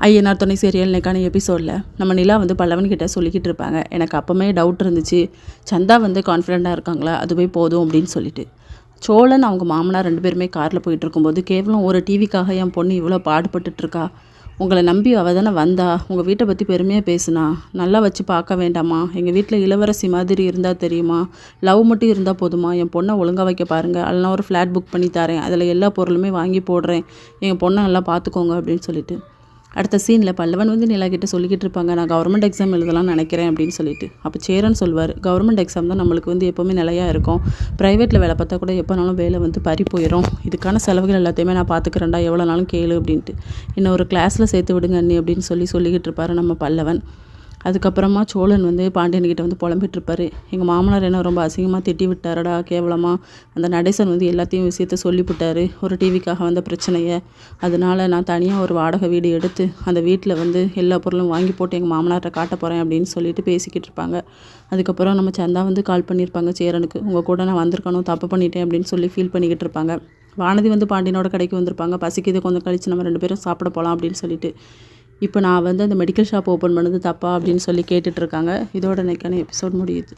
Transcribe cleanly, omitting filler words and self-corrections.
ஐயனார் துணை சீரியல் இன்னைக்கான எபிசோடில் நம்ம நிலா வந்து பல்லவன்கிட்ட சொல்லிக்கிட்டு இருப்பாங்க. எனக்கு அப்போமே டவுட் இருந்துச்சு, சந்தா வந்து கான்ஃபிடெண்ட்டாக இருக்காங்களா, அதுவே போதும் அப்படின்னு சொல்லிட்டு. சோழன் அவங்க மாமனார் 2 பேருமே காரில் போயிட்டு இருக்கும்போது, கேவலம் ஒரு டிவிக்காக என் பொண்ணு இவ்வளோ பாடுபட்டுட்ருக்கா, உங்களை நம்பி அவள் தானே வந்தா, உங்கள் வீட்டை பற்றி பெருமையாக பேசுனா, நல்லா வச்சு பார்க்க வேண்டாமா, எங்கள் வீட்டில் இளவரசி மாதிரி இருந்தால் தெரியுமா, லவ் மட்டும் இருந்தால் போதுமா, என் பொண்ணை ஒழுங்காக வைக்க பாருங்கள், அதெல்லாம் ஒரு ஃப்ளாட் புக் பண்ணி தரேன், அதில் எல்லா பொருளுமே வாங்கி போடுறேன், எங்கள் பொண்ணை நல்லா பார்த்துக்கோங்க அப்படின்னு சொல்லிட்டு. அடுத்த சீனில் பல்லவன் வந்து நிலா கிட்ட சொல்லிக்கிட்டு இருப்பாங்க, நான் கவர்மெண்ட் எக்ஸாம் எழுதலாம்னு நினைக்கிறேன் அப்படின்னு சொல்லிட்டு. அப்போ சேரன் சொல்வார், கவர்மெண்ட் எக்ஸாம் தான் நம்மளுக்கு வந்து எப்போவுமே நிலையாக இருக்கும், ப்ரைவேட்டில் வேலை பார்த்தா கூட எப்போனாலும் வேலை வந்து பறி போயிடும், இதுக்கான செலவுகள் எல்லாத்தையுமே நான் பார்த்துக்கிறேன்டா, எவ்வளோ நாளும் கேளு அப்படின்ட்டு. இன்னும் ஒரு கிளாஸில் சேர்த்து விடுங்க அண்ணி அப்படின்னு சொல்லிக்கிட்டு இருப்பார் நம்ம பல்லவன். அதுக்கப்புறமா சோழன் வந்து பாண்டியன்கிட்ட வந்து புலம்பிட்டுருப்பாரு, எங்கள் மாமனார் என்ன ரொம்ப அசிங்கமாக திட்டி விட்டாரடா, கேவலமாக அந்த நடேசன் வந்து எல்லாத்தையும் விஷயத்த சொல்லிவிட்டாரு, ஒரு டிவிக்காக வந்த பிரச்சனையை, அதனால் நான் தனியாக ஒரு வாடகை வீடு எடுத்து அந்த வீட்டில் வந்து எல்லா பொருளும் வாங்கி போட்டு எங்கள் மாமனார்கிட்ட காட்ட போகிறேன் அப்படின்னு சொல்லிட்டு பேசிக்கிட்டு இருப்பாங்க. அதுக்கப்புறம் நம்ம சந்தா வந்து கால் பண்ணியிருப்பாங்க சேரனுக்கு, உங்கள் கூட நான் வந்திருக்கணும், தப்பு பண்ணிட்டேன் அப்படின்னு சொல்லி ஃபீல் பண்ணிக்கிட்டு இருப்பாங்க. வானதி வந்து பாண்டியனோட கடைக்கு வந்திருப்பாங்க, பசிக்குது கொஞ்சம் கழித்து நம்ம 2 பேரும் சாப்பிட போகலாம் அப்படின்னு சொல்லிட்டு. இப்போ நான் வந்து அந்த மெடிக்கல் ஷாப் ஓப்பன் பண்ணது தப்பா அப்படின்னு சொல்லி கேட்டுட்ருக்காங்க. இதோட இன்னைக்கான எபிசோட் முடியுது.